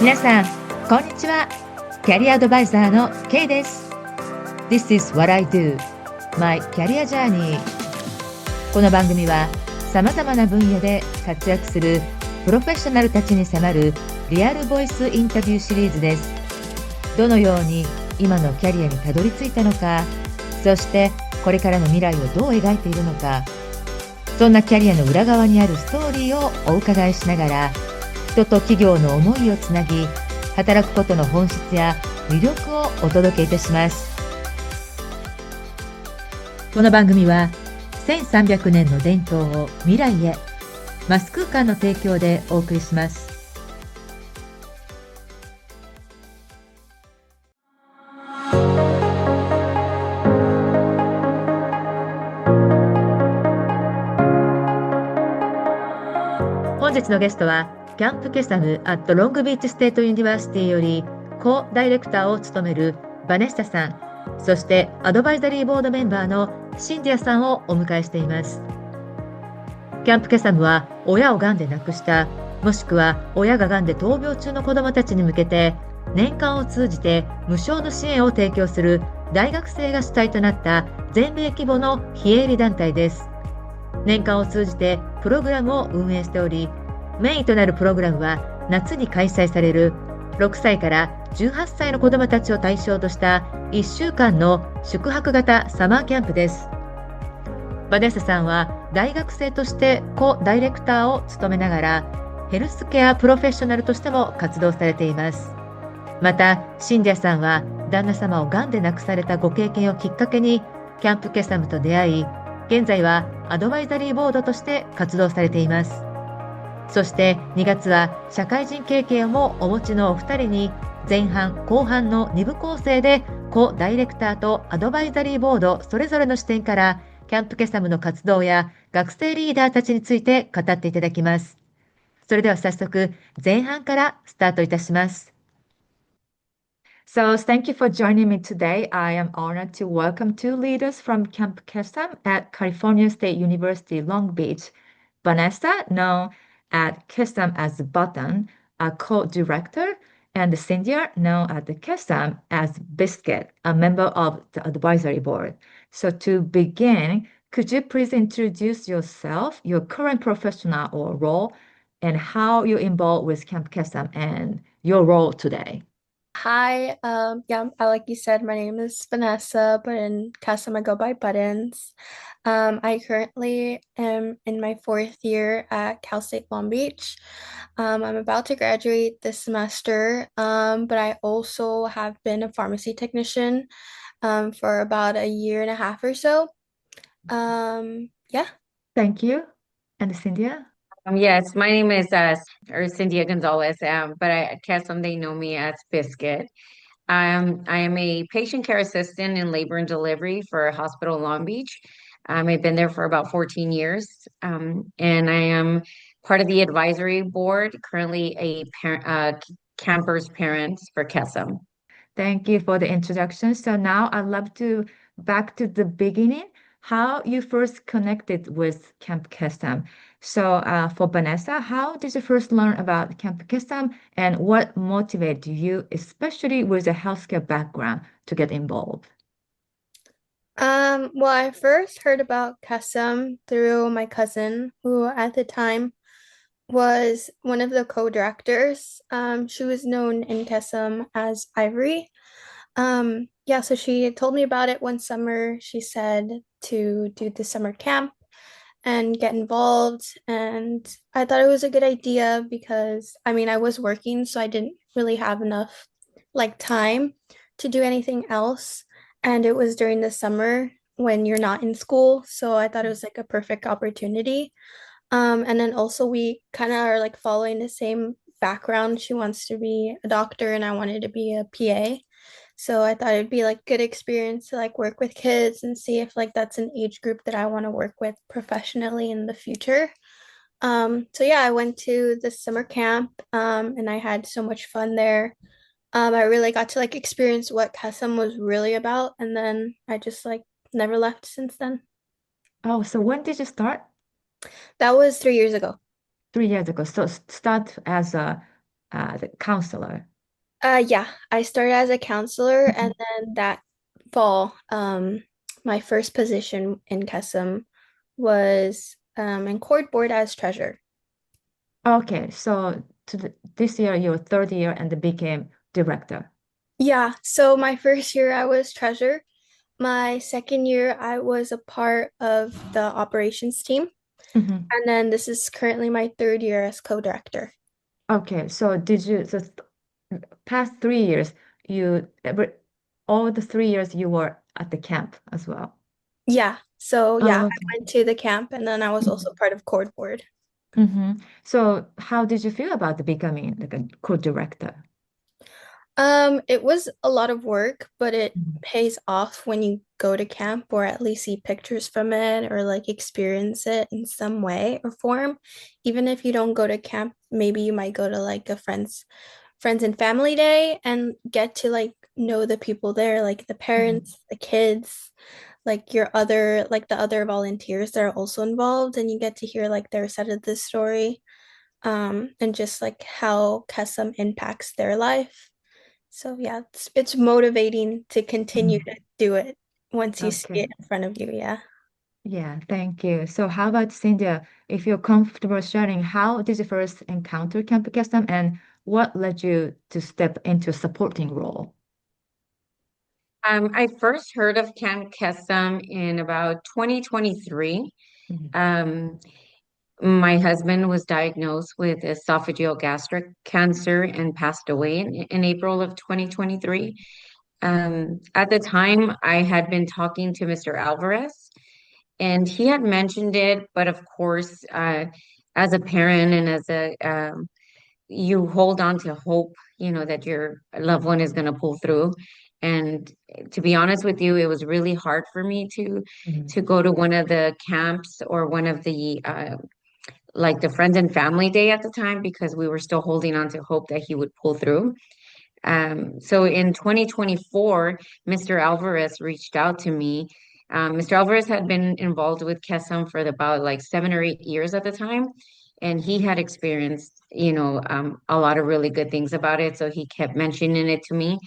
皆さん、こんにちは。キャリアアドバイザーの K です。This is what I do, my career journey。この番組は、様々な分野で活躍するプロフェッショナルたちに迫るリアルボイスインタビューシリーズです。どのように今のキャリアにたどり着いたのか、そしてこれからの未来をどう描いているのか、そんなキャリアの裏側にあるストーリーをお伺いしながら、人と企業の思いをつなぎ、働くことの本質や魅力をお届けいたします。この番組は1300年の伝統を未来へ、マス空間の提供でお送りします。本日のゲストはキャンプケサムアットロングビーチステートユニバーシティよりコダイレクターを務めるバネッサさん、そしてアドバイザリーボードメンバーのシンディアさんをお迎えしています。キャンプケサムは親をがんで亡くした、もしくは親ががんで闘病中の子どもたちに向けて年間を通じて無償の支援を提供する大学生が主体となった全米規模の非営利団体です。年間を通じてプログラムを運営しており、メインとなるプログラムは夏に開催される6歳から18歳の子どもたちを対象とした1週間の宿泊型サマーキャンプです。バネッサさんは大学生としてコダイレクターを務めながらヘルスケアプロフェッショナルとしても活動されています。またシンディアさんは旦那様をがんで亡くされたご経験をきっかけにキャンプケサムと出会い、現在はアドバイザリーボードとして活動されています。そして2月は社会人経験もお持ちのお二人に前半後半の2部構成でコダイレクターとアドバイザリーボードそれぞれの視点からキャンプケサムの活動や学生リーダーたちについて語っていただきます。それでは早速前半からスタートいたします。So thank you for joining me today. I am honored to welcome two leaders from Camp Kesem at California State University, Long Beach. Vanessa, known at Kesem as Button, a co-director, and Cynthia, known at Kesem as Biscuit, a member of the advisory board. So to begin, could you please introduce yourself, your current professional or role, and how you're involved with Camp Kesem and your role today? Hi, like you said, my name is Vanessa, but in Kesem I go by Buttons. I currently am in my 4th year at Cal State Long Beach. I'm about to graduate this semester, but I also have been a pharmacy technician for about a year and a half or so. Yeah. Thank you. And Cynthia? Yes, my name is Cynthia Gonzalez, but at Kesem they know me as Biscuit. I am a patient care assistant in labor and delivery for a hospital in Long Beach. I've been there for about 14 years, and I am part of the advisory board, currently a camper's parents for Kesem. Thank you for the introduction. So now I'd love to back to the beginning, how you first connected with Camp Kesem. So for Vanessa, how did you first learn about Camp Kesem and what motivated you, especially with a healthcare background, to get involved? Well, I first heard about Kesem through my cousin, who at the time was one of the co-directors. She was known in Kesem as Ivory. So she told me about it one summer. She said to do the summer camp and get involved, and I thought it was a good idea because I was working, so I didn't really have enough time to do anything else, and it was during the summer when you're not in school, so I thought it was a perfect opportunity. And then also we kind of are following the same background. She wants to be a doctor and I wanted to be a PA. So I thought it'd be good experience to work with kids and see if that's an age group that I want to work with professionally in the future. I went to the summer camp and I had so much fun there. I really got to experience what Kesem was really about, and then I just never left since then. Oh, so when did you start? That was 3 years ago. 3 years ago. So start as a the counselor? Yeah, I started as a counselor, Mhm. and then that fall, my first position in Kesem was in court board as treasurer. Okay, so this year your third year and became director. Yeah, so my first year I was treasurer. My second year I was a part of the operations team, Mhm. and then this is currently my third year as co-director. Okay, so the past 3 years, all the 3 years you were at the camp as well? Yeah, so yeah, Oh, I okay. went to the camp, and then I was also part of court board. So how did you feel about becoming like a co-director? It was a lot of work, but it Mhm. pays off when you go to camp or at least see pictures from it or like experience it in some way or form. Even if you don't go to camp, maybe you might go to like a friends and family day and get to like know the people there, like the parents, the kids, like the other volunteers that are also involved, and you get to hear like their side of the story, and just like how Kesem impacts their life. So yeah, it's motivating to continue Mhm. to do it once you see Okay. it in front of you. Yeah. Yeah, thank you. So how about Cynthia, if you're comfortable sharing, how did you first encounter Camp Kesem and what led you to step into a supporting role? I first heard of Camp Kesem in about 2023. Mhm. Um, my husband was diagnosed with esophageal gastric cancer and passed away in April of 2023. At the time, I had been talking to Mr. Alvarez, and he had mentioned it, but of course, as a parent and as a you hold on to hope, that your loved one is going to pull through. And to be honest with you, it was really hard for me Mhm. to go to one of the camps or one of the like the friends and family day at the time because we were still holding on to hope that he would pull through. So in 2024, Mr. Alvarez reached out to me. Mr. Alvarez had been involved with Kesem for about like 7 or 8 years at the time, and he had experienced, a lot of really good things about it. So he kept mentioning it to me.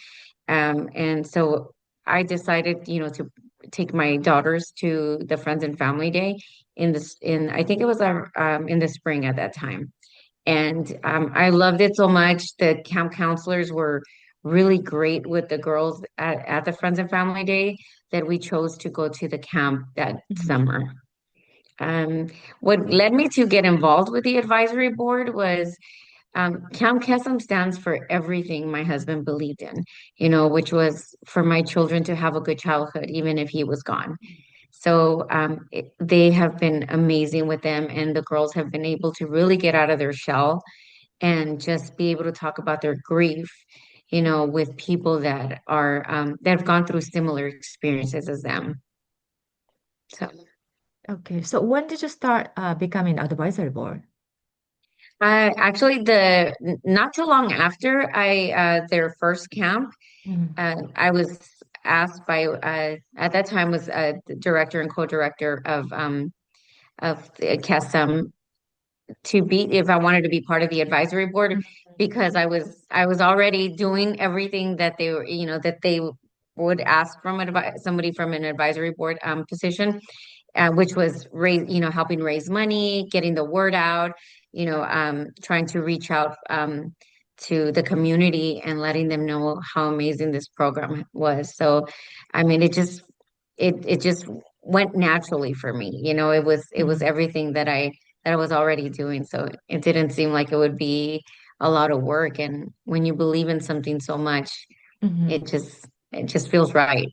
And so I decided, to take my daughters to the Friends and Family Day I think it was in the spring at that time. And I loved it so much. The camp counselors were really great with the girls at the Friends and Family Day that we chose to go to the camp that Mhm. summer. Um, what led me to get involved with the advisory board was Camp Kesem stands for everything my husband believed in, which was for my children to have a good childhood, even if he was gone. So they have been amazing with them, and the girls have been able to really get out of their shell and just be able to talk about their grief, with people that have gone through similar experiences as them. So Okay, so when did you start becoming advisory board? actually, the not too long after their first camp, Mhm. I was asked by at that time was the director and co-director of the Kesem to be if I wanted to be part of the advisory board because I was already doing everything that they were, that they would ask from somebody from an advisory board position, which was helping raise money, getting the word out, trying to reach out to the community and letting them know how amazing this program was. So, I mean, it just went naturally for me. It was Mhm. everything that I was already doing. So it didn't seem like it would be a lot of work. And when you believe in something so much, Mhm. it just feels right.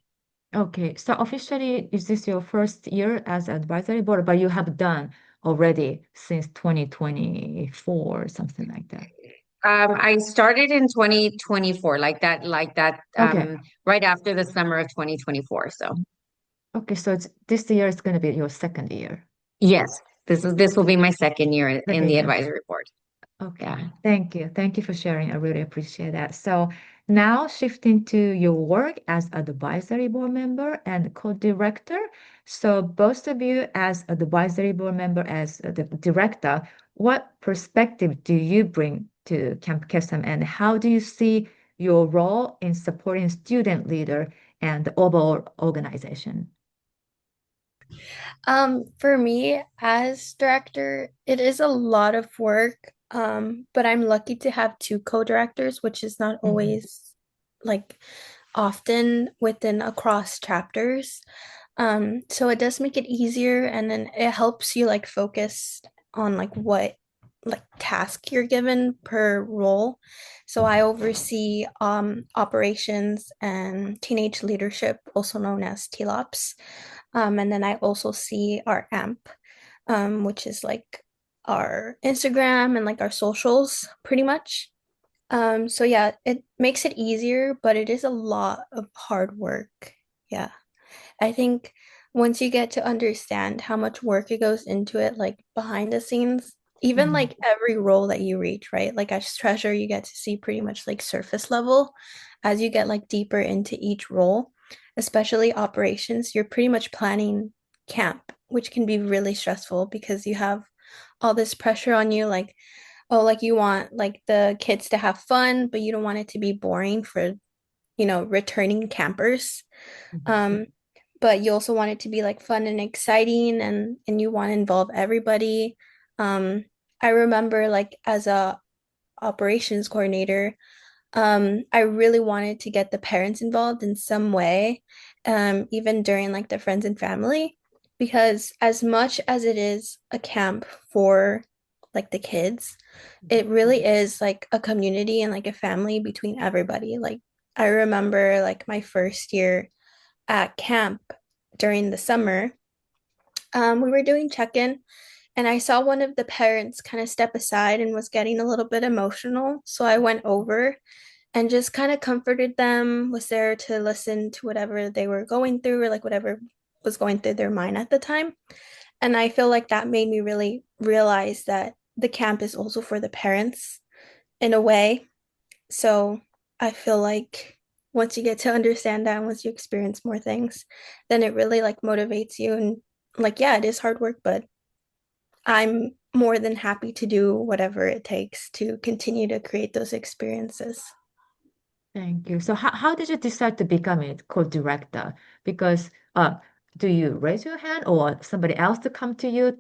Okay, so officially, is this your first year as advisory board, but you have done already since 2024, something like that? I started in 2024, like that, Okay. right after the summer of 2024. So Okay, so this year is going to be your second year. yes, this will be my second year in Second the year. advisory board. Yeah. Okay, thank you. Thank you for sharing. I really appreciate that. So now shifting to your work as advisory board member and co-director. So both of you as advisory board member, as the director, what perspective do you bring to Camp Kesem, and how do you see your role in supporting student leader and the overall organization? For me as director, it is a lot of work. But I'm lucky to have two co-directors, which is not always like often within across chapters. So it does make it easier, and then it helps you like focus on like what like task you're given per role. So I oversee operations and teenage leadership, also known as TLOPS. And then I also see our AMP, which is like our Instagram and like our socials pretty much. So yeah, it makes it easier, but it is a lot of hard work. Yeah. I think once you get to understand how much work it goes into it, like behind the scenes, even like every role that you reach, right? Like as treasure, you get to see pretty much like surface level. As you get like deeper into each role, especially operations, you're pretty much planning camp, which can be really stressful because you have all this pressure on you, like, oh, like you want like the kids to have fun, but you don't want it to be boring for, returning campers. But you also want it to be like fun and exciting, and you want to involve everybody. I remember like as a operations coordinator, I really wanted to get the parents involved in some way, even during like the friends and family, because as much as it is a camp for like the kids, it really is like a community and like a family between everybody. Like I remember like my first year at camp during the summer, we were doing check-in, and I saw one of the parents kind of step aside and was getting a little bit emotional. So I went over and just kind of comforted them, was there to listen to whatever they were going through or like whatever was going through their mind at the time. And I feel like that made me really realize that the camp is also for the parents in a way. So I feel like once you get to understand that and once you experience more things, then it really like motivates you. And like, yeah, it is hard work, but I'm more than happy to do whatever it takes to continue to create those experiences. Thank you. So how did you decide to become a co-director? Because do you raise your hand or somebody else to come to you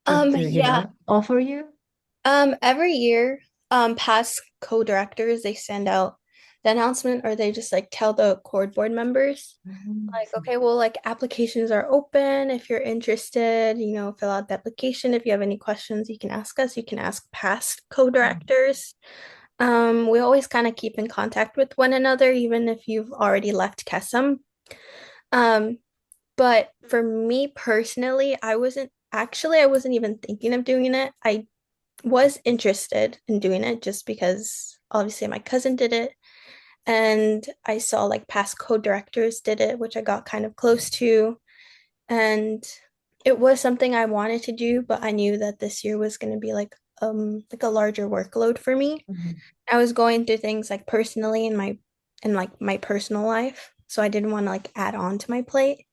Yeah, offer you? every year, past co-directors, they send out the announcement, or they just like tell the cord board members, like, okay, well, like applications are open. If you're interested, fill out the application. If you have any questions, you can ask us. You can ask past co-directors. We always kind of keep in contact with one another, even if you've already left Kesem. Um, but for me personally, I wasn't even thinking of doing it. I was interested in doing it just because obviously my cousin did it, and I saw like past co-directors did it, which I got kind of close to, and it was something I wanted to do, but I knew that this year was going to be like a larger workload for me. I was going through things like personally in like my personal life, so I didn't want to like add on to my plate.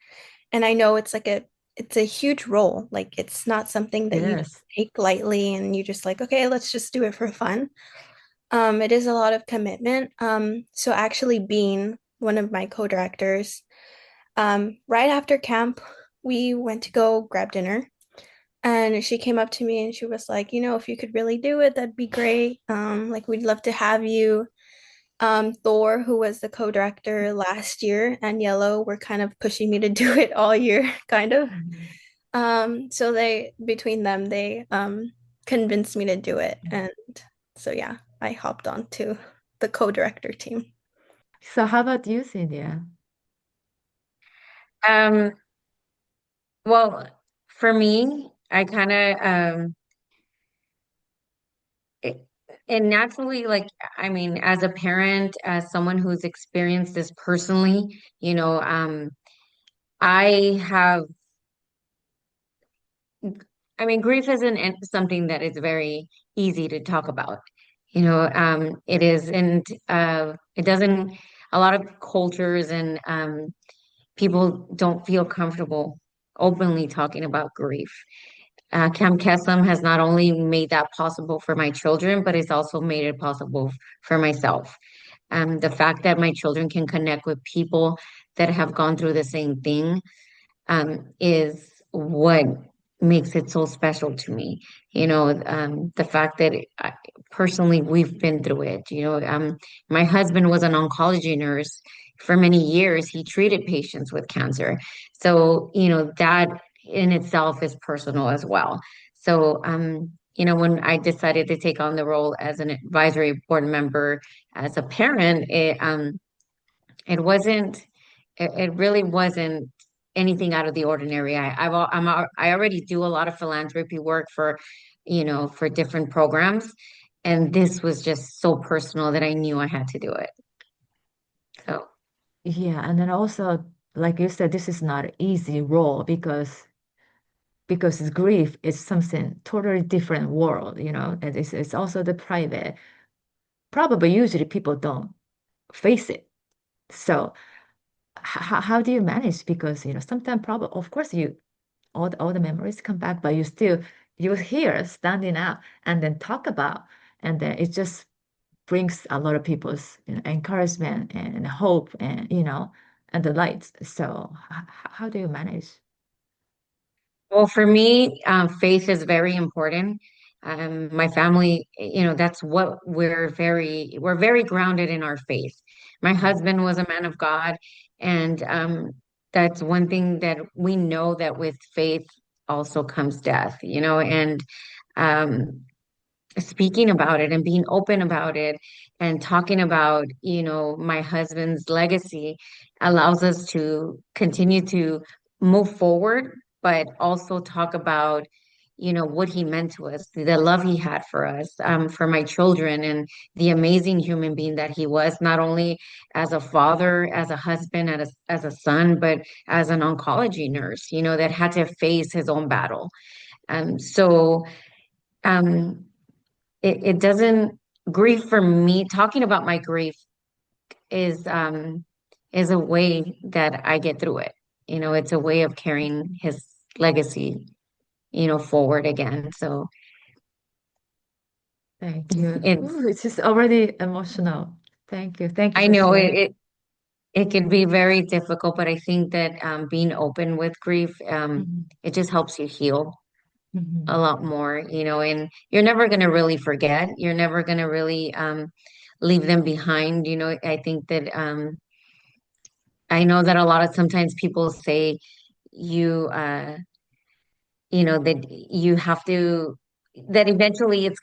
And I know it's a huge role. Like it's not something that you Yes. take lightly and you just like, okay, let's just do it for fun. It is a lot of commitment. So actually being one of my co-directors, right after camp, we went to go grab dinner. And she came up to me and she was like, if you could really do it, that'd be great. Like we'd love to have you. Thor, who was the co-director last year, and Yellow were kind of pushing me to do it all year, kind of. So between them, they convinced me to do it. And so yeah, I hopped on to the co-director team. So how about you, Cynthia? Um, well, for me, I kind of it, and naturally, like, I mean, as a parent, as someone who's experienced this personally, I have, I mean, grief isn't something that is very easy to talk about. It isn't, it doesn't, a lot of cultures and people don't feel comfortable openly talking about grief. Camp Kesem has not only made that possible for my children, but it's also made it possible for myself. The fact that my children can connect with people that have gone through the same thing is what makes it so special to me. The fact that personally we've been through it. My husband was an oncology nurse for many years. He treated patients with cancer. So, that in itself is personal as well. So, when I decided to take on the role as an advisory board member as a parent, it really wasn't anything out of the ordinary. I already do a lot of philanthropy work for different programs, and this was just so personal that I knew I had to do it. So Yeah, and then also, like you said, this is not an easy role because grief is something totally different world, and it's also the private. Probably usually people don't face it. So how do you manage? Because sometimes probably of course all the memories come back, but you're here standing up and then talk about, and then it just brings a lot of people's encouragement and hope and the lights. So how do you manage? Well, for me, faith is very important. My family, that's what we're very grounded in our faith. My husband was a man of God, and that's one thing that we know that with faith also comes death, and um, speaking about it and being open about it and talking about, my husband's legacy allows us to continue to move forward, but also talk about, what he meant to us, the love he had for us, for my children, and the amazing human being that he was, not only as a father, as a husband, as a son, but as an oncology nurse, that had to face his own battle. So, um, it doesn't grief for me, talking about my grief is is a way that I get through it. It's a way of carrying his legacy, forward again. So Thank you. it's Ooh, it's just already emotional. Thank you. Thank you I for know sharing. it can be very difficult, but I think that being open with grief, Mhm, it just helps you heal a mhm, lot more, and you're never gonna really forget. You're never gonna really leave them behind. I think that I know that a lot of sometimes people say you that you have to that eventually it's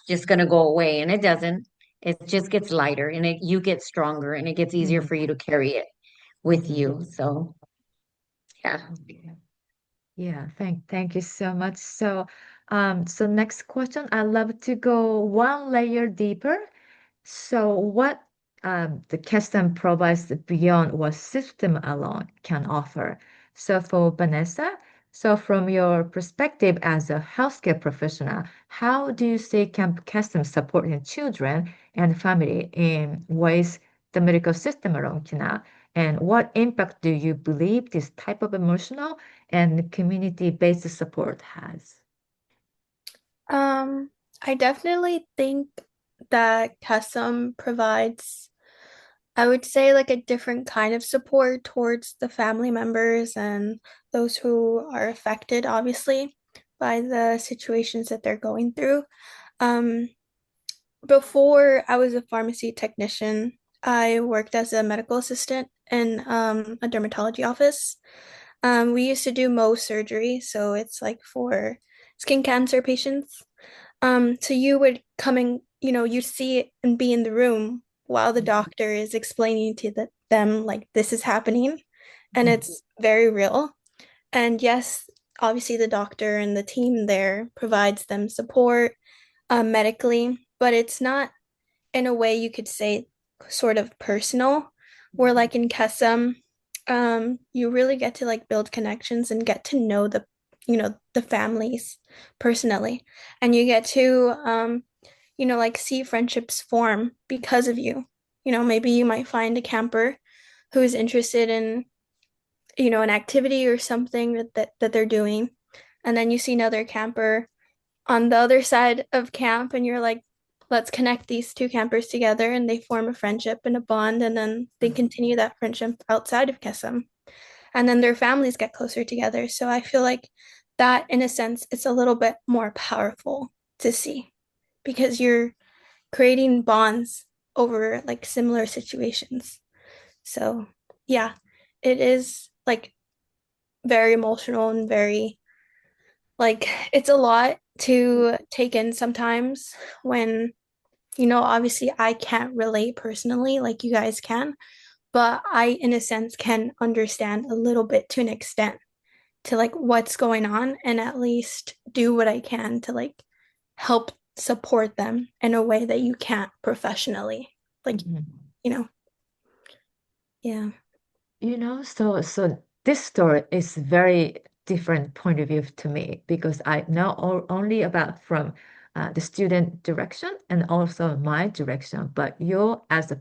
just gonna go away, and it doesn't. It just gets lighter, and you get stronger, and it gets easier mhm, for you to carry it with mhm. you. So yeah. Okay. Yeah, thank you so much. So next question, I'd love to go one layer deeper. So what the Kesem provides beyond what system alone can offer. So for Vanessa, so from your perspective as a healthcare professional, how do you see Camp Kesem supporting children and family in ways the medical system alone cannot? And what impact do you believe this type of emotional and community-based support has? Um, I definitely think that Kesem provides, I would say, like a different kind of support towards the family members and those who are affected, obviously, by the situations that they're going through. Um, Before I was a pharmacy technician, I worked as a medical assistant in a dermatology office. We used to do Mohs surgery, so it's like for skin cancer patients. So you would come in, you see it and be in the room while the doctor is explaining to them, like, this is happening, and Mhm, it's very real. And yes, obviously the doctor and the team there provides them support medically, but it's not in a way you could say sort of personal, where like in Kesem, you really get to like build connections and get to know the families personally. And you get to like see friendships form because of you. Maybe you might find a camper who's interested in, an activity or something that they're doing. and then you see another camper on the other side of camp, and you're like, let's connect these two campers together, and they form a friendship and a bond, and then they continue that friendship outside of Kesem, and then their families get closer together. So I feel like that, in a sense, it's a little bit more powerful to see because you're creating bonds over like similar situations. So yeah, it is like very emotional and very like it's a lot to take in sometimes when, obviously I can't relate personally like you guys can, but I, in a sense, can understand a little bit to an extent to like what's going on and at least do what I can to like help support them in a way that you can't professionally. Like, yeah. So this story is very different point of view to me because I know only about from the student direction and also my direction, but you as a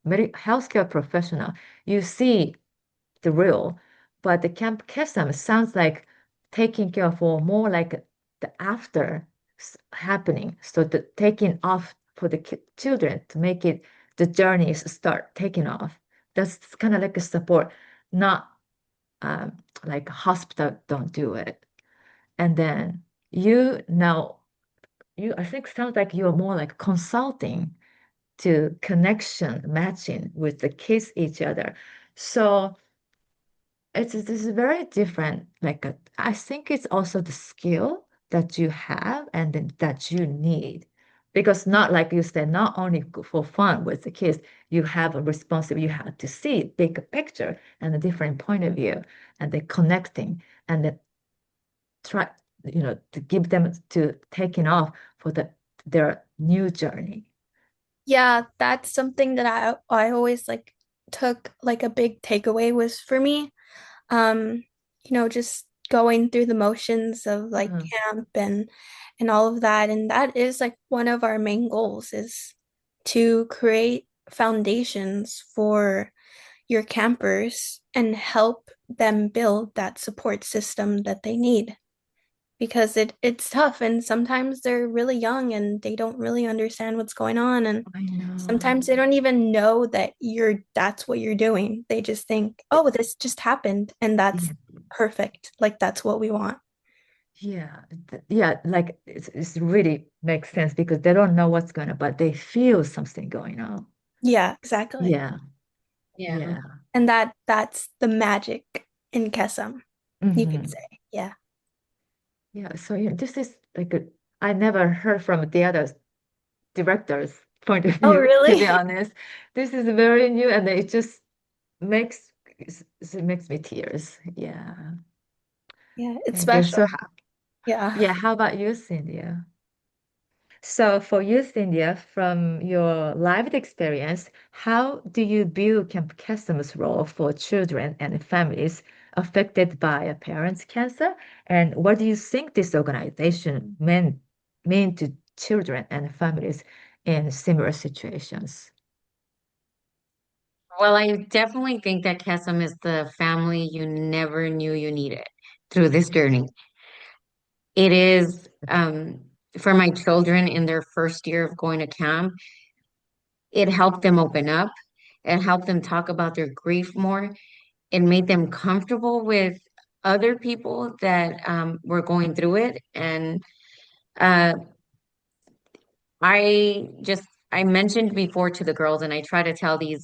healthcare professional, you see the real, but the Camp Kesem sounds like taking care for more like the after happening. So the taking off for the children to make it the journeys start taking off. That's kind of like a support, not like hospital don't do it. And then I think sounds like you're more like consulting to connection matching with the kids each other. So this is very different. I think it's also the skill that you have and then that you need. Because not like you said, not only for fun with the kids, you have a responsibility. You have to see bigger picture and a different point of view, and then connecting and then try, to give them to taking off for their new journey. Yeah, that's something that I always like took like a big takeaway was for me. Just going through the motions of like camp and all of that. And that is like one of our main goals is to create foundations for your campers and help them build that support system that they need because it's tough and sometimes they're really young and they don't really understand what's going on and I know. sometimes they don't even know that that's what you're doing. They just think, oh, this just happened and that's perfect. Like that's what we want. Yeah, like it's really makes sense because they don't know what's going on, but they feel something going on. Yeah, exactly. Yeah, yeah. And that's the magic in Kesem, you could say. Yeah. Yeah, so this is like I never heard from the other director's point of Oh, view, to be really? honest. This is very new and it just makes it makes me tears. Yeah. Yeah, it's And then special. so Yeah. yeah, how about you, Cynthia? So for you, Cynthia, from your lived experience, how do you view Camp Kesem's role for children and families affected by a parent's cancer? And what do you think this organization mean to children and families in similar situations? Well, I definitely think that Kesem is the family you never knew you needed through this journey. It is for my children in their first year of going to camp, it helped them open up. It helped them talk about their grief more. It made them comfortable with other people that were going through it. And uh, I mentioned before to the girls, and I try to tell the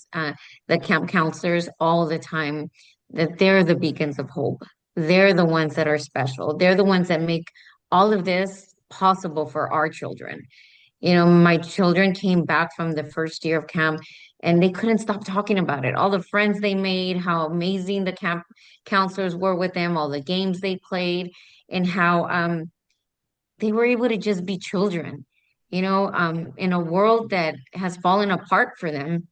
camp counselors all the time that they're the beacons of hope. They're the ones that are special. They're the ones that make all of this possible for our children. My children came back from the first year of camp and they couldn't stop talking about it. All the friends they made, how amazing the camp counselors were with them, all the games they played, and how they were able to just be children, in a world that has fallen apart for them,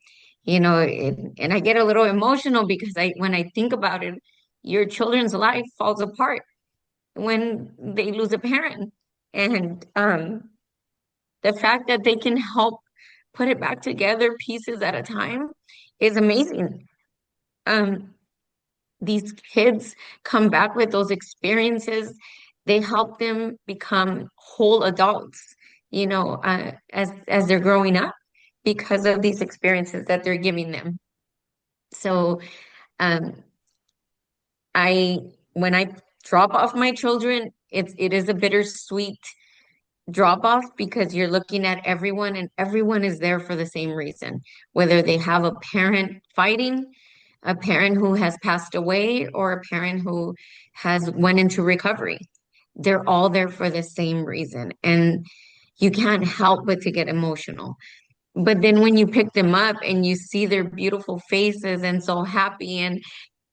and I get a little emotional because when I think about it, your children's life falls apart when they lose a parent. And the fact that they can help put it back together pieces at a time is amazing. Um, these kids come back with those experiences they help them become whole adults, as they're growing up because of these experiences that they're giving them. So, um, when I drop off my children, it is a bittersweet drop off because you're looking at everyone and everyone is there for the same reason, whether they have a parent fighting, a parent who has passed away, or a parent who has went into recovery. They're all there for the same reason. And you can't help but to get emotional. But then when you pick them up and you see their beautiful faces and so happy, and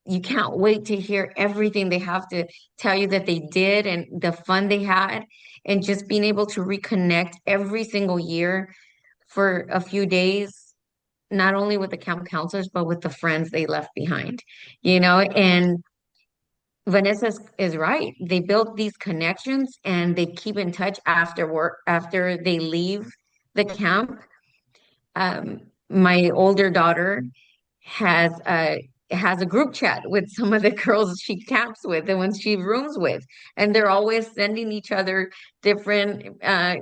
you can't wait to hear everything they have to tell you that they did and the fun they had, and just being able to reconnect every single year for a few days, not only with the camp counselors, but with the friends they left behind, and Vanessa is right. They build these connections and they keep in touch after work, after they leave the camp. My older daughter has a group chat with some of the girls she camps with and when she rooms with, and they're always sending each other different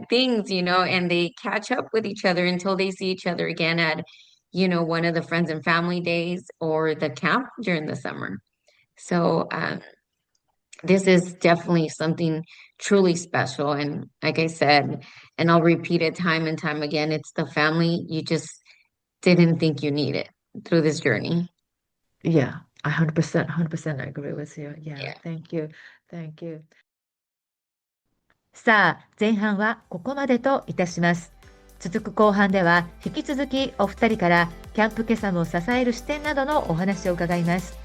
things, and they catch up with each other until they see each other again at, one of the friends and family days or the camp during the summer. So this is definitely something truly special. And like I said, and I'll repeat it time and time again, it's the family you just didn't think you needed through this journey. Yeah, 100%, 100% I agree with you. Yeah, Yeah. thank you. Thank you. さあ、前半はここまでといたします。続く後半では引き続きお二人からキャンプケサムを支える視点などのお話を伺います。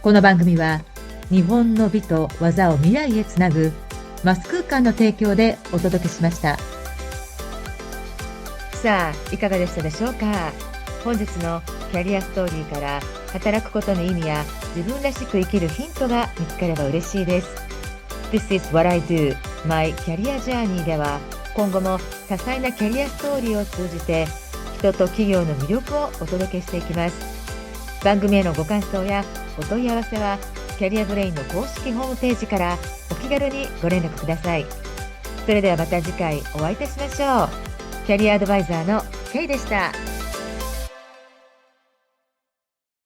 この番組は日本の美と技を未来へつなぐマス空間の提供でお届けしました。さあ、いかがでしたでしょうか。本日のキャリアストーリーから働くことの意味や自分らしく生きるヒントが見つかれば嬉しいです。This is what I do, my career journey では今後も多彩なキャリアストーリーを通じて人と企業の魅力をお届けしていきます。番組へのご感想やお問い合わせはキャリアブレインの公式ホームページからお気軽にご連絡ください。それではまた次回お会いいたしましょう。キャリアアドバイザーのケイでした。